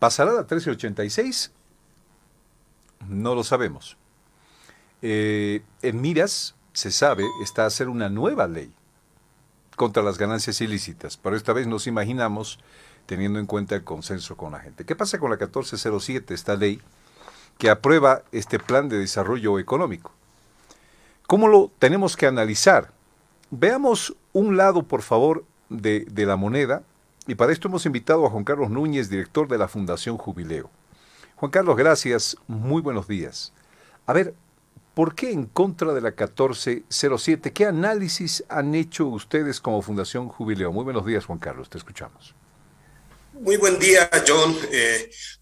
¿Pasará la 1386? No lo sabemos. En miras, se sabe, está a hacer una nueva ley contra las ganancias ilícitas, pero esta vez nos imaginamos teniendo en cuenta el consenso con la gente. ¿Qué pasa con la 1407, esta ley que aprueba este plan de desarrollo económico? ¿Cómo lo tenemos que analizar? Veamos un lado, por favor, de la moneda, y para esto hemos invitado a Juan Carlos Núñez, director de la Fundación Jubileo. Juan Carlos, gracias, muy buenos días. A ver, ¿por qué en contra de la 1407? ¿Qué análisis han hecho ustedes como Fundación Jubileo? Muy buenos días, Juan Carlos, te escuchamos. Muy buen día, John.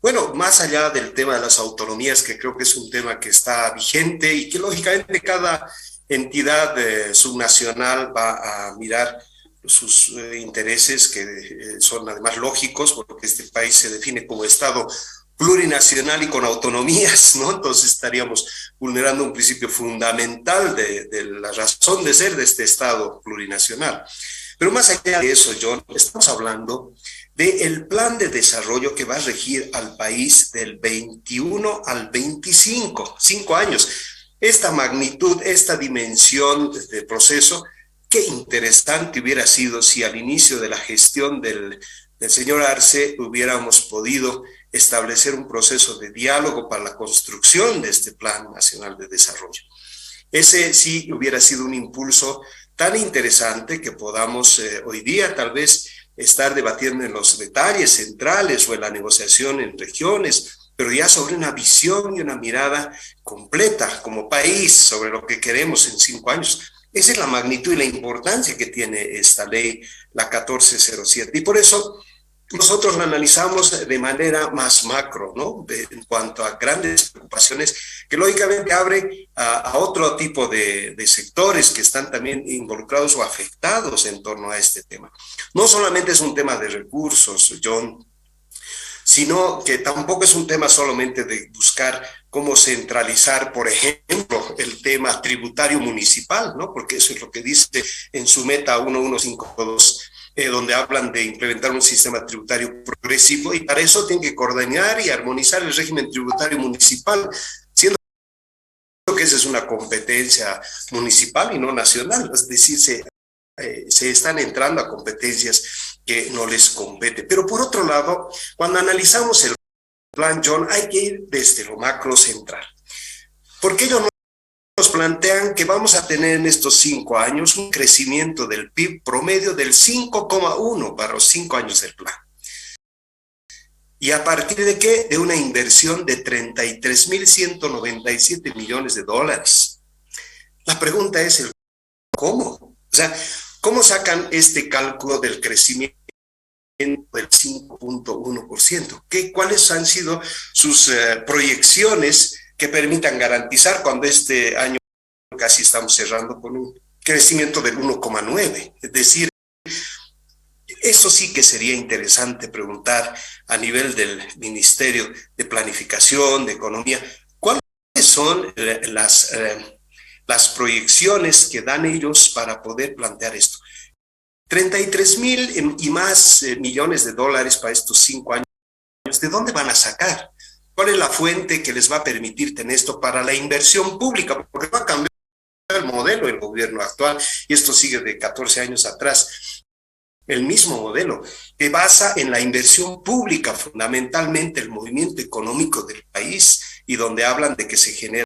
Bueno, más allá del tema de las autonomías, que creo que es un tema que está vigente y que lógicamente cada entidad subnacional va a mirar sus intereses, que son además lógicos, porque este país se define como Estado plurinacional y con autonomías, ¿no? Entonces estaríamos vulnerando un principio fundamental de la razón de ser de este Estado plurinacional. Pero más allá de eso, John, estamos hablando del plan de desarrollo que va a regir al país del 21 al 25, 5 años. Esta magnitud, esta dimensión de proceso, qué interesante hubiera sido si al inicio de la gestión del señor Arce hubiéramos podido establecer un proceso de diálogo para la construcción de este Plan Nacional de Desarrollo. Ese sí hubiera sido un impulso tan interesante que podamos hoy día tal vez estar debatiendo en los detalles centrales o en la negociación en regiones, pero ya sobre una visión y una mirada completa como país sobre lo que queremos en 5 años. Esa es la magnitud y la importancia que tiene esta ley, la 1407. Y por eso nosotros la analizamos de manera más macro, ¿no? En cuanto a grandes preocupaciones que lógicamente abre a otro tipo de sectores que están también involucrados o afectados en torno a este tema. No solamente es un tema de recursos, John, sino que tampoco es un tema solamente de buscar cómo centralizar, por ejemplo, el tema tributario municipal, ¿no? Porque eso es lo que dice en su meta 1152, donde hablan de implementar un sistema tributario progresivo, y para eso tienen que coordinar y armonizar el régimen tributario municipal, siendo que esa es una competencia municipal y no nacional. Es decir, se están entrando a competencias que no les compete. Pero por otro lado, cuando analizamos el plan, John, hay que ir desde lo macro central. Porque ellos nos plantean que vamos a tener en estos 5 años un crecimiento del PIB promedio del 5,1 para los 5 años del plan. ¿Y a partir de qué? De una inversión de 33.197 millones de dólares. La pregunta es el cómo. O sea, ¿cómo sacan este cálculo del crecimiento del 5,1%? ¿Cuáles han sido sus proyecciones que permitan garantizar cuando este año casi estamos cerrando con un crecimiento del 1,9? Es decir, eso sí que sería interesante preguntar a nivel del Ministerio de Planificación, de Economía, ¿cuáles son las proyecciones que dan ellos para poder plantear esto? 33.000 y más millones de dólares para estos 5 años, ¿de dónde van a sacar? ¿Cuál es la fuente que les va a permitir tener esto para la inversión pública? Porque va a cambiar el modelo del gobierno actual, y esto sigue de 14 años atrás. El mismo modelo que basa en la inversión pública, fundamentalmente el movimiento económico del país, y donde hablan de que se genera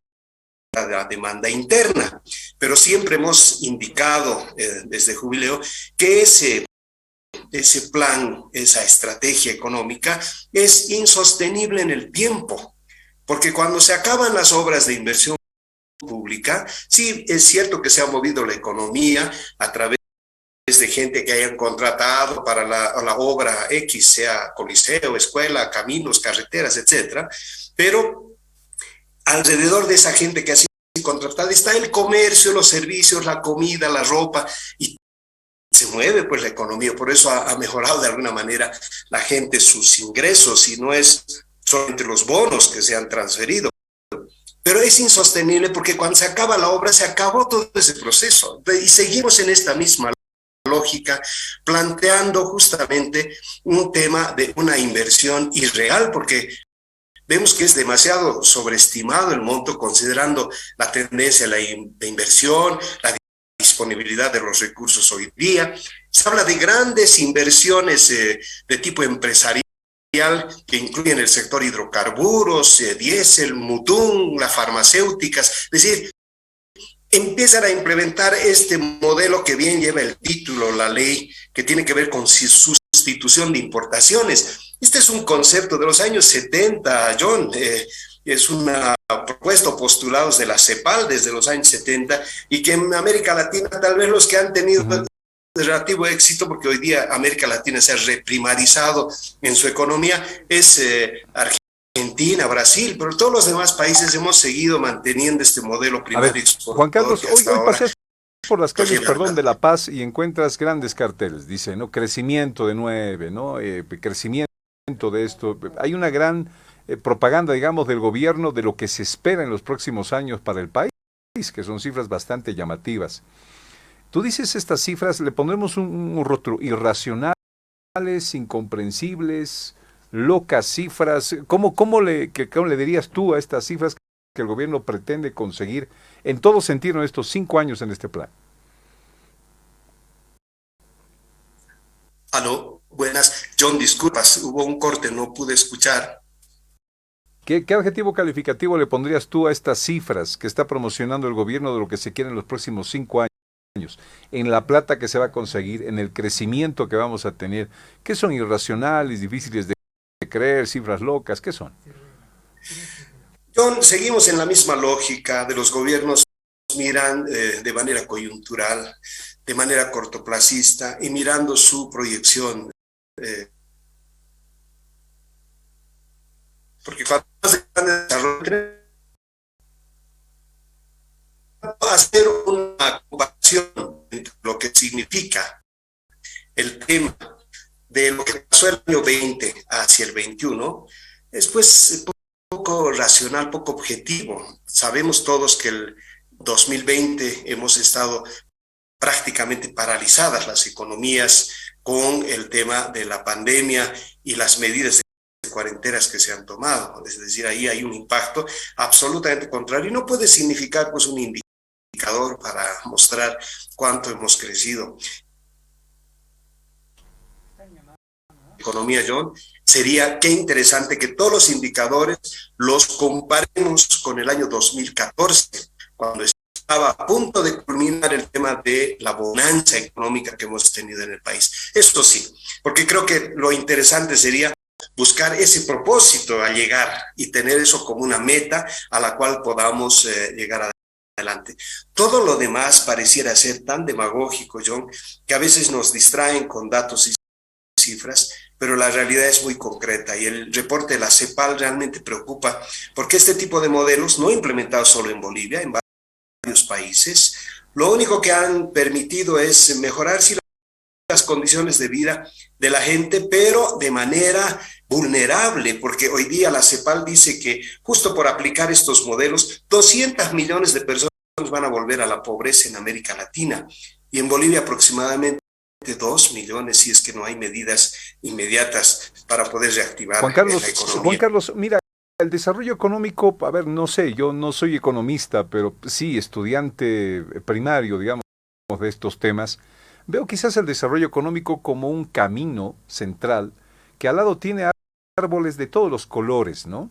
la demanda interna. Pero siempre hemos indicado desde Jubileo que ese plan, esa estrategia económica es insostenible en el tiempo, porque cuando se acaban las obras de inversión pública, sí es cierto que se ha movido la economía a través de gente que hayan contratado para la obra X, sea coliseo, escuela, caminos, carreteras, etcétera, pero alrededor de esa gente que ha sido contratada está el comercio, los servicios, la comida, la ropa, y se mueve pues la economía. Por eso ha mejorado de alguna manera la gente sus ingresos, y no es solamente los bonos que se han transferido. Pero es insostenible porque cuando se acaba la obra se acabó todo ese proceso, y seguimos en esta misma lógica, planteando justamente un tema de una inversión irreal, porque vemos que es demasiado sobreestimado el monto considerando la tendencia de inversión, la disponibilidad de los recursos hoy día. Se habla de grandes inversiones de tipo empresarial que incluyen el sector hidrocarburos, diésel, mutún, las farmacéuticas, es decir, empiezan a implementar este modelo que bien lleva el título, la ley, que tiene que ver con sustitución de importaciones. Este es un concepto de los años 70, John, es una propuesta o postulados de la CEPAL desde los años 70 y que en América Latina tal vez los que han tenido relativo éxito, porque hoy día América Latina se ha reprimarizado en su economía, es Argentina, Brasil, pero todos los demás países hemos seguido manteniendo este modelo primario. Juan Carlos, hoy pasé por las calles, perdón, de La Paz y encuentras grandes carteles, dice, ¿no? Crecimiento de 9, ¿no? Crecimiento de esto. Hay una gran propaganda, digamos, del gobierno de lo que se espera en los próximos años para el país, que son cifras bastante llamativas. Tú dices estas cifras, le pondremos un rótulo, irracionales, incomprensibles, locas cifras. ¿Cómo le dirías tú a estas cifras que el gobierno pretende conseguir en todo sentido en estos 5 años en este plan? Aló, buenas. John, disculpas, hubo un corte, no pude escuchar. ¿Qué adjetivo calificativo le pondrías tú a estas cifras que está promocionando el gobierno de lo que se quiere en los próximos 5 años? En la plata que se va a conseguir, en el crecimiento que vamos a tener, ¿qué son irracionales, difíciles de creer, cifras locas? ¿Qué son? John, seguimos en la misma lógica de los gobiernos, miran de manera coyuntural, de manera cortoplacista y mirando su proyección. Porque cuando hacer una comparación entre lo que significa el tema de lo que pasó el año 20 hacia el 21, es pues poco racional, poco objetivo. Sabemos todos que el 2020 hemos estado prácticamente paralizadas las economías con el tema de la pandemia y las medidas de cuarentenas que se han tomado. Es decir, ahí hay un impacto absolutamente contrario y no puede significar pues un indicador para mostrar cuánto hemos crecido. Economía, John, sería qué interesante que todos los indicadores los comparemos con el año 2014, cuando estaba a punto de culminar el tema de la bonanza económica que hemos tenido en el país. Esto sí, porque creo que lo interesante sería buscar ese propósito a llegar y tener eso como una meta a la cual podamos llegar adelante. Todo lo demás pareciera ser tan demagógico, John, que a veces nos distraen con datos y cifras, pero la realidad es muy concreta y el reporte de la CEPAL realmente preocupa porque este tipo de modelos, no implementados solo en Bolivia, en varios países, lo único que han permitido es mejorar sí, las condiciones de vida de la gente, pero de manera vulnerable, porque hoy día la CEPAL dice que justo por aplicar estos modelos, 200 millones de personas van a volver a la pobreza en América Latina y en Bolivia aproximadamente 2 millones si es que no hay medidas inmediatas para poder reactivar la economía. Juan Carlos, mira, el desarrollo económico, a ver, no sé, yo no soy economista, pero sí estudiante primario, digamos, de estos temas, veo quizás el desarrollo económico como un camino central que al lado tiene árboles de todos los colores, ¿no?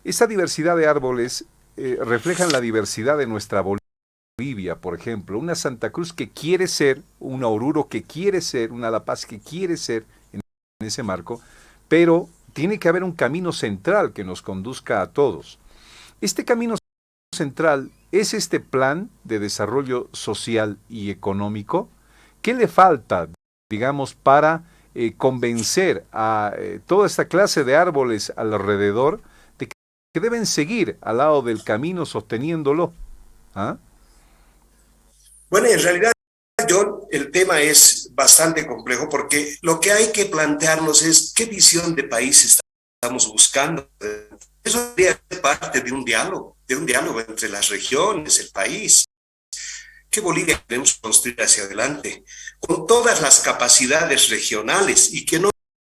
Esa diversidad de árboles reflejan la diversidad de nuestra Bolivia, por ejemplo, una Santa Cruz que quiere ser, una Oruro que quiere ser, una La Paz que quiere ser en ese marco, pero tiene que haber un camino central que nos conduzca a todos. Este camino central es este plan de desarrollo social y económico. ¿Qué le falta, digamos, para convencer a toda esta clase de árboles alrededor de que deben seguir al lado del camino sosteniéndolo? ¿Ah? Bueno, en realidad, John, el tema es bastante complejo porque lo que hay que plantearnos es qué visión de país estamos buscando. Eso debería ser parte de un diálogo entre las regiones, el país. qué Bolivia queremos construir hacia adelante, con todas las capacidades regionales y que no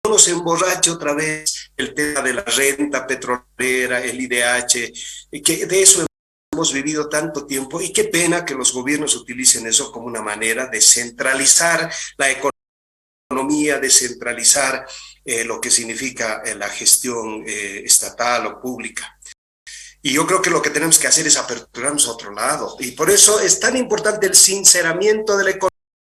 nos emborrache otra vez el tema de la renta petrolera, el IDH, y que de eso hemos vivido tanto tiempo y qué pena que los gobiernos utilicen eso como una manera de centralizar la economía, de centralizar lo que significa la gestión estatal o pública. Y yo creo que lo que tenemos que hacer es aperturarnos a otro lado. Y por eso es tan importante el sinceramiento de la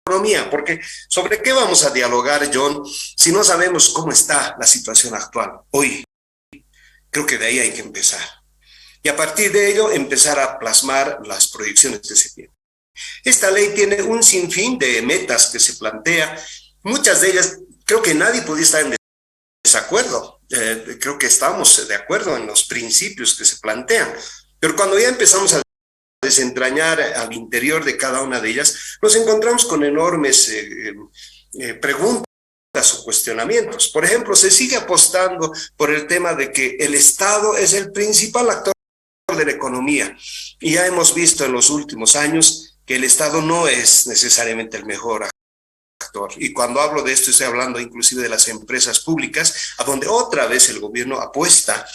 economía, porque ¿sobre qué vamos a dialogar, John, si no sabemos cómo está la situación actual hoy? Creo que de ahí hay que empezar. Y a partir de ello, empezar a plasmar las proyecciones que se tienen. Esta ley tiene un sinfín de metas que se plantea. Muchas de ellas, creo que nadie podía estar en desacuerdo. Creo que estamos de acuerdo en los principios que se plantean. Pero cuando ya empezamos a desentrañar al interior de cada una de ellas, nos encontramos con enormes preguntas o cuestionamientos. Por ejemplo, se sigue apostando por el tema de que el Estado es el principal actor de la economía. Y ya hemos visto en los últimos años que el Estado no es necesariamente el mejor actor. Y cuando hablo de esto, estoy hablando inclusive de las empresas públicas, a donde otra vez el gobierno apuesta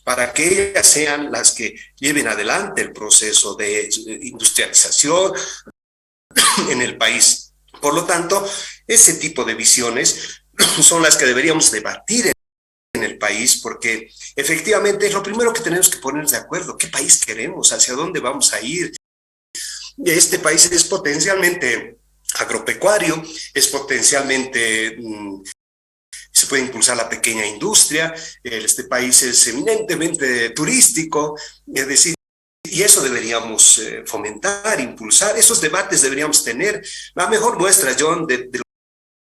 para que ellas sean las que lleven adelante el proceso de industrialización en el país. Por lo tanto, ese tipo de visiones son las que deberíamos debatir en el país, porque efectivamente es lo primero que tenemos que ponernos de acuerdo. ¿Qué país queremos? ¿Hacia dónde vamos a ir? Este país es potencialmente agropecuario, es potencialmente se puede impulsar la pequeña industria, este país es eminentemente turístico, es decir, y eso deberíamos fomentar, impulsar, esos debates deberíamos tener. La mejor muestra, John, de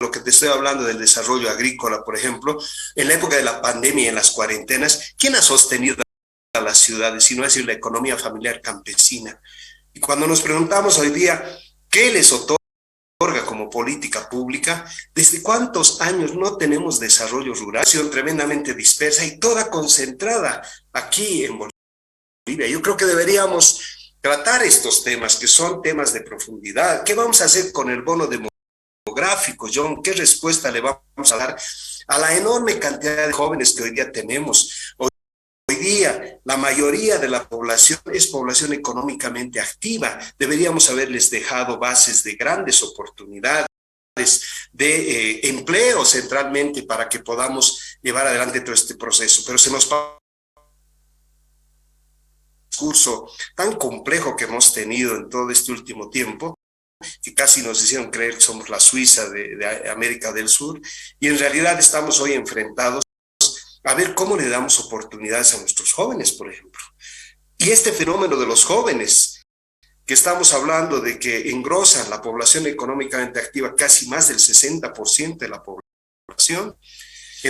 lo que te estoy hablando del desarrollo agrícola, por ejemplo, en la época de la pandemia y en las cuarentenas, ¿quién ha sostenido a las ciudades, si no es decir la economía familiar campesina? Y cuando nos preguntamos hoy día, ¿qué les otorga como política pública? ¿Desde cuántos años no tenemos desarrollo rural? Tremendamente dispersa y toda concentrada aquí en Bolivia. Yo creo que deberíamos tratar estos temas, que son temas de profundidad. ¿Qué vamos a hacer con el bono demográfico, John? ¿Qué respuesta le vamos a dar a la enorme cantidad de jóvenes que hoy día tenemos? Hoy día, la mayoría de la población es población económicamente activa. Deberíamos haberles dejado bases de grandes oportunidades, de empleo centralmente para que podamos llevar adelante todo este proceso. Pero se nos pasa un discurso tan complejo que hemos tenido en todo este último tiempo, que casi nos hicieron creer que somos la Suiza de América del Sur, y en realidad estamos hoy enfrentados a ver cómo le damos oportunidades a nuestros jóvenes, por ejemplo. Y este fenómeno de los jóvenes, que estamos hablando de que engrosan la población económicamente activa, casi más del 60% de la población,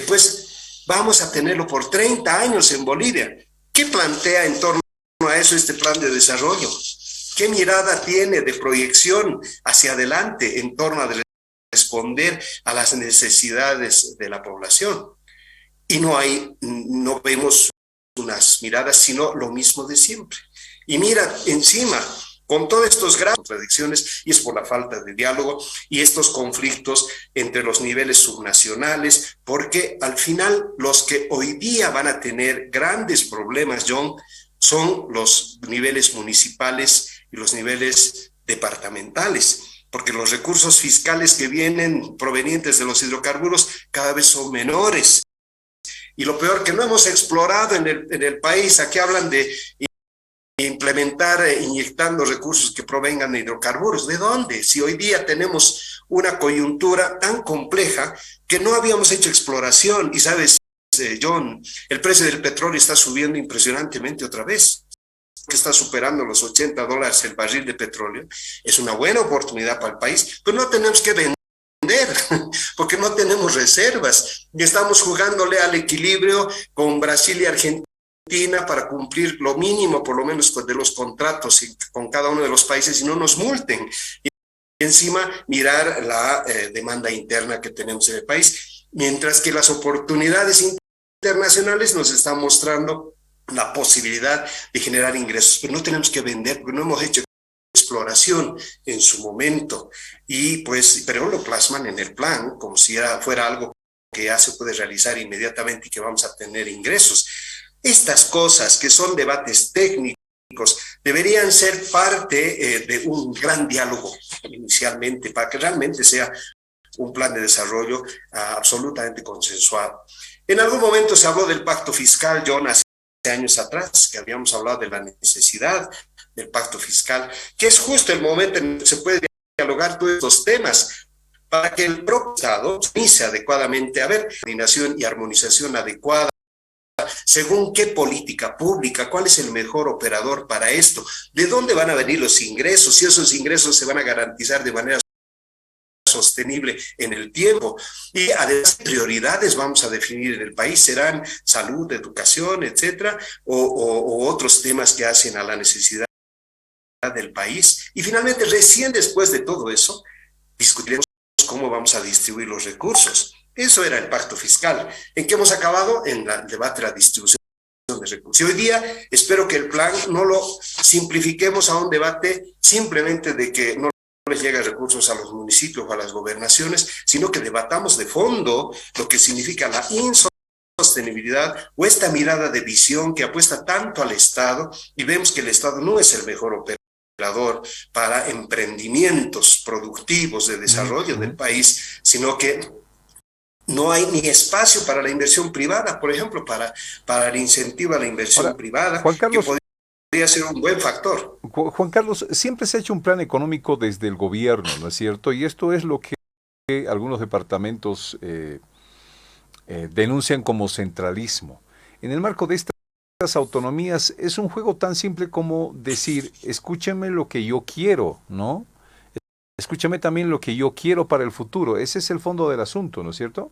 pues vamos a tenerlo por 30 años en Bolivia. ¿Qué plantea en torno a eso este plan de desarrollo? ¿Qué mirada tiene de proyección hacia adelante en torno a responder a las necesidades de la población? Y no vemos unas miradas, sino lo mismo de siempre. Y mira, encima, con todas estas graves contradicciones, y es por la falta de diálogo y estos conflictos entre los niveles subnacionales, porque al final los que hoy día van a tener grandes problemas, John, son los niveles municipales y los niveles departamentales, porque los recursos fiscales que vienen provenientes de los hidrocarburos cada vez son menores. Y lo peor, que no hemos explorado en el país. Aquí hablan de implementar, inyectando recursos que provengan de hidrocarburos. ¿De dónde? Si hoy día tenemos una coyuntura tan compleja que no habíamos hecho exploración. Y sabes, John, el precio del petróleo está subiendo impresionantemente otra vez, que está superando los $80 el barril de petróleo. Es una buena oportunidad para el país, pero no tenemos que vender, porque no tenemos reservas y estamos jugándole al equilibrio con Brasil y Argentina para cumplir lo mínimo, por lo menos de los contratos con cada uno de los países y no nos multen. Y encima mirar la demanda interna que tenemos en el país, mientras que las oportunidades internacionales nos están mostrando la posibilidad de generar ingresos, pero no tenemos que vender porque no hemos hecho exploración en su momento, y pues, pero lo plasman en el plan como si fuera algo que ya se puede realizar inmediatamente y que vamos a tener ingresos. Estas cosas que son debates técnicos deberían ser parte de un gran diálogo inicialmente para que realmente sea un plan de desarrollo absolutamente consensuado. En algún momento se habló del pacto fiscal, John, hace años atrás, que habíamos hablado de la necesidad del pacto fiscal, que es justo el momento en que se puede dialogar todos estos temas para que el propio Estado organice adecuadamente, a ver, coordinación y armonización adecuada, según qué política pública, cuál es el mejor operador para esto, de dónde van a venir los ingresos, si esos ingresos se van a garantizar de manera sostenible en el tiempo, y además prioridades vamos a definir en el país, serán salud, educación, etcétera, o otros temas que hacen a la necesidad del país. Y finalmente, recién después de todo eso, discutiremos cómo vamos a distribuir los recursos. Eso era el pacto fiscal. ¿En qué hemos acabado? En el debate de la distribución de recursos. Y hoy día espero que el plan no lo simplifiquemos a un debate simplemente de que no les llega recursos a los municipios o a las gobernaciones, sino que debatamos de fondo lo que significa la insostenibilidad o esta mirada de visión que apuesta tanto al Estado, y vemos que el Estado no es el mejor operador para emprendimientos productivos de desarrollo del país, sino que no hay ni espacio para la inversión privada, por ejemplo, para el incentivo a la inversión Ahora, privada, Juan Carlos, que podría ser un buen factor. Juan Carlos, siempre se ha hecho un plan económico desde el gobierno, ¿no es cierto? Y esto es lo que algunos departamentos denuncian como centralismo. En el marco de estas autonomías es un juego tan simple como decir, escúcheme lo que yo quiero, ¿no? Escúchame también lo que yo quiero para el futuro. Ese es el fondo del asunto, ¿no es cierto?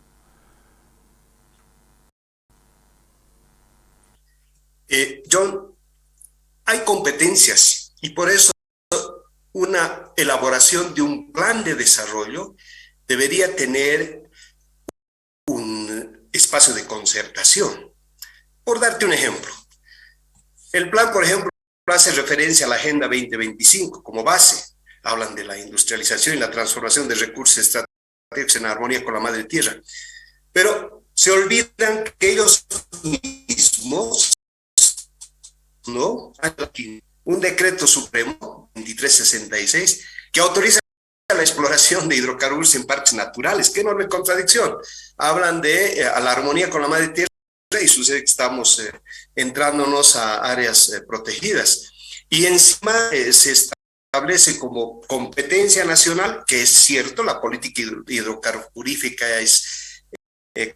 John, hay competencias y por eso una elaboración de un plan de desarrollo debería tener un espacio de concertación. Por darte un ejemplo, el plan, por ejemplo, hace referencia a la Agenda 2025 como base. Hablan de la industrialización y la transformación de recursos estratégicos en armonía con la madre tierra. Pero se olvidan que ellos mismos, ¿no? Hay un decreto supremo, 2366, que autoriza la exploración de hidrocarburos en parques naturales. ¡Qué enorme contradicción! Hablan de a la armonía con la madre tierra y sucede que estamos entrándonos a áreas protegidas. Y encima se establece como competencia nacional, que es cierto, la política hidrocarburífica es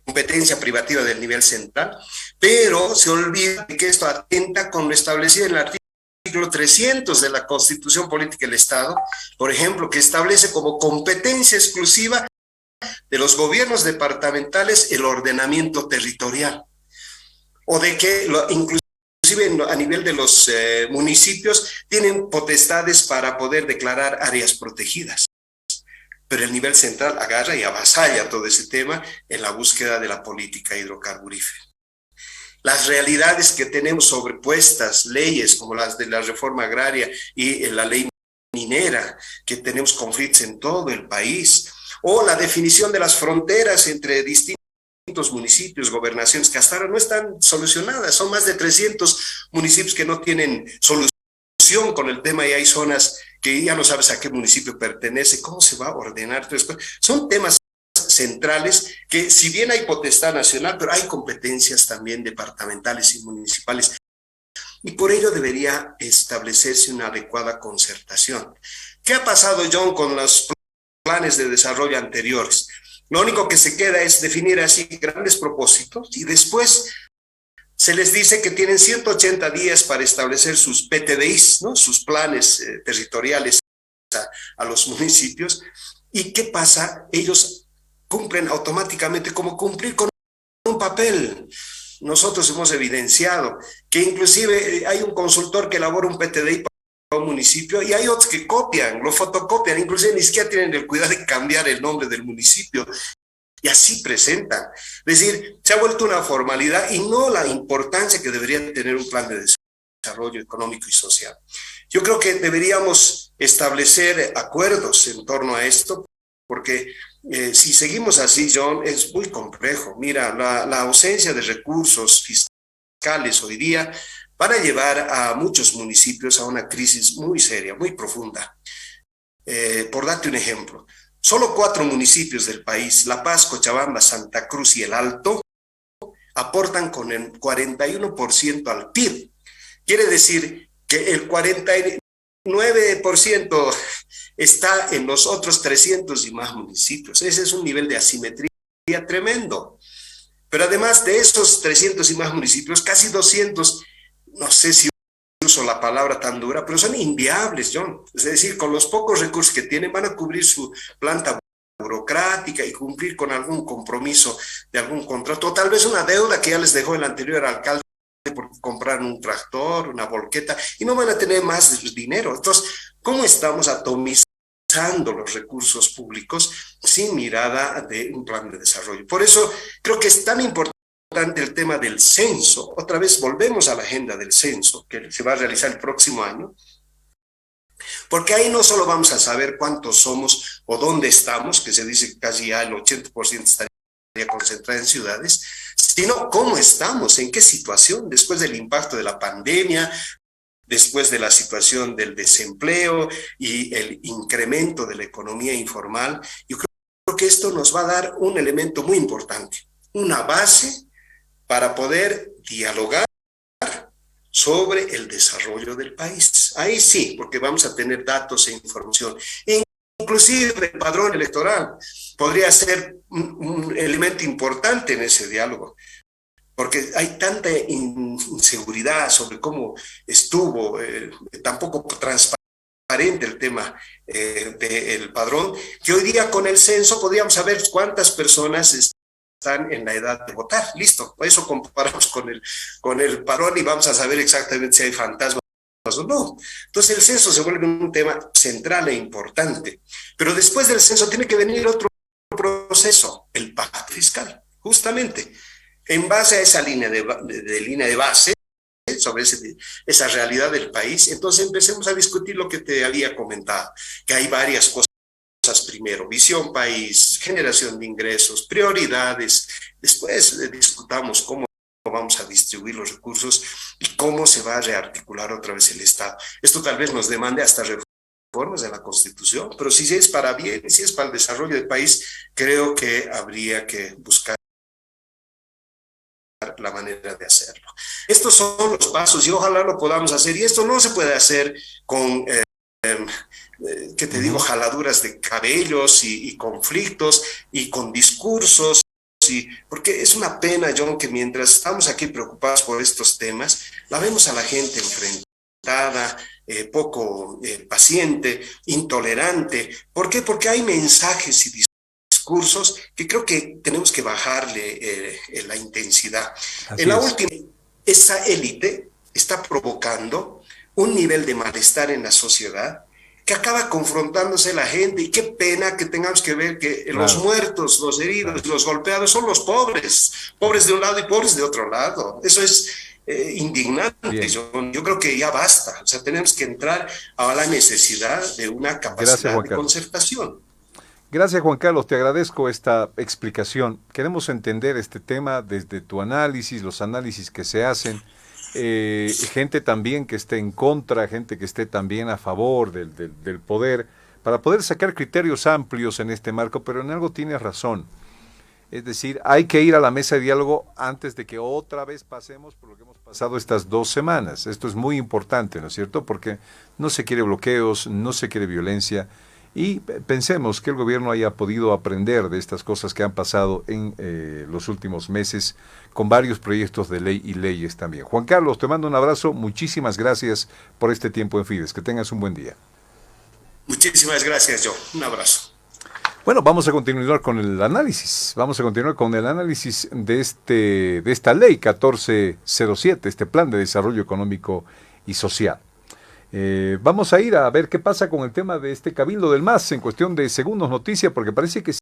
competencia privativa del nivel central, pero se olvida que esto atenta con lo establecido en el artículo 300 de la Constitución Política del Estado, por ejemplo, que establece como competencia exclusiva de los gobiernos departamentales el ordenamiento territorial, o de que inclusive a nivel de los municipios tienen potestades para poder declarar áreas protegidas. Pero el nivel central agarra y avasalla todo ese tema en la búsqueda de la política hidrocarburífera. Las realidades que tenemos sobrepuestas, leyes como las de la reforma agraria y la ley minera, que tenemos conflictos en todo el país, o la definición de las fronteras entre distintos municipios, gobernaciones, que hasta ahora no están solucionadas. Son más de 300 municipios que no tienen solución con el tema y hay zonas que ya no sabes a qué municipio pertenece, cómo se va a ordenar todo esto. Son temas centrales que si bien hay potestad nacional, pero hay competencias también departamentales y municipales. Y por ello debería establecerse una adecuada concertación. ¿Qué ha pasado, John, con los planes de desarrollo anteriores? Lo único que se queda es definir así grandes propósitos y después se les dice que tienen 180 días para establecer sus PTDIs, ¿no? Sus planes territoriales a los municipios. ¿Y qué pasa? Ellos cumplen automáticamente como cumplir con un papel. Nosotros hemos evidenciado que inclusive hay un consultor que elabora un PTDI para un municipio y hay otros que copian, lo fotocopian, inclusive ni siquiera tienen el cuidado de cambiar el nombre del municipio y así presentan. Es decir, se ha vuelto una formalidad y no la importancia que debería tener un plan de desarrollo económico y social. Yo creo que deberíamos establecer acuerdos en torno a esto, porque si seguimos así, John, es muy complejo. Mira, la ausencia de recursos fiscales hoy día van a llevar a muchos municipios a una crisis muy seria, muy profunda. Por darte un ejemplo, solo 4 municipios del país, La Paz, Cochabamba, Santa Cruz y El Alto, aportan con el 41% al PIB. Quiere decir que el 49% está en los otros 300 y más municipios. Ese es un nivel de asimetría tremendo. Pero además de esos 300 y más municipios, casi 200, no sé si uso la palabra tan dura, pero son inviables, John. Es decir, con los pocos recursos que tienen van a cubrir su planta burocrática y cumplir con algún compromiso de algún contrato, o tal vez una deuda que ya les dejó el anterior alcalde por comprar un tractor, una volqueta, y no van a tener más dinero. Entonces, ¿cómo estamos atomizando los recursos públicos sin mirada de un plan de desarrollo? Por eso creo que es tan importante el tema del censo. Otra vez volvemos a la agenda del censo que se va a realizar el próximo año, porque ahí no solo vamos a saber cuántos somos o dónde estamos, que se dice que casi ya el 80% estaría concentrada en ciudades, sino cómo estamos, en qué situación después del impacto de la pandemia, después de la situación del desempleo y el incremento de la economía informal. Yo creo que esto nos va a dar un elemento muy importante, una base para poder dialogar sobre el desarrollo del país. Ahí sí, porque vamos a tener datos e información. Inclusive el padrón electoral podría ser un elemento importante en ese diálogo, porque hay tanta inseguridad sobre cómo estuvo, tampoco transparente el tema del padrón, que hoy día con el censo podríamos saber cuántas personas están en la edad de votar. Listo, eso comparamos con el padrón y vamos a saber exactamente si hay fantasmas o no. Entonces el censo se vuelve un tema central e importante. Pero después del censo tiene que venir otro proceso, el pacto fiscal, justamente. En base a esa línea de base, sobre esa realidad del país, entonces empecemos a discutir lo que te había comentado, que hay varias cosas. Primero, visión país, generación de ingresos, prioridades. Después discutamos cómo vamos a distribuir los recursos y cómo se va a rearticular otra vez el Estado. Esto tal vez nos demande hasta reformas de la Constitución, pero si es para bien, si es para el desarrollo del país, creo que habría que buscar la manera de hacerlo. Estos son los pasos y ojalá lo podamos hacer. Y esto no se puede hacer con ¿qué te digo? Jaladuras de cabellos y conflictos y con discursos, porque es una pena, John, que mientras estamos aquí preocupados por estos temas, la vemos a la gente enfrentada, poco paciente, intolerante. ¿Por qué? Porque hay mensajes y discursos que creo que tenemos que bajarle la intensidad. En la última, esa élite está provocando un nivel de malestar en la sociedad que acaba confrontándose la gente, y qué pena que tengamos que ver que los muertos, los heridos, los golpeados son los pobres de un lado y pobres de otro lado. Eso es indignante. Yo creo que ya basta, o sea, tenemos que entrar a la necesidad de una capacidad de concertación. Gracias, Juan Carlos, te agradezco esta explicación. Queremos entender este tema desde tu análisis, los análisis que se hacen, gente también que esté en contra, gente que esté también a favor del poder, para poder sacar criterios amplios en este marco, pero en algo tienes razón. Es decir, hay que ir a la mesa de diálogo antes de que otra vez pasemos por lo que hemos pasado estas 2 semanas. Esto es muy importante, ¿no es cierto? Porque no se quiere bloqueos, no se quiere violencia, y pensemos que el gobierno haya podido aprender de estas cosas que han pasado en los últimos meses con varios proyectos de ley y leyes también. Juan Carlos, te mando un abrazo, muchísimas gracias por este tiempo en Fides, que tengas un buen día. Muchísimas gracias, Joe. Un abrazo. Bueno, vamos a continuar con el análisis. Vamos a continuar con el análisis de esta ley 1407, este plan de desarrollo económico y social. Vamos a ir a ver qué pasa con el tema de este Cabildo del MAS en cuestión de segundos, noticia, porque parece que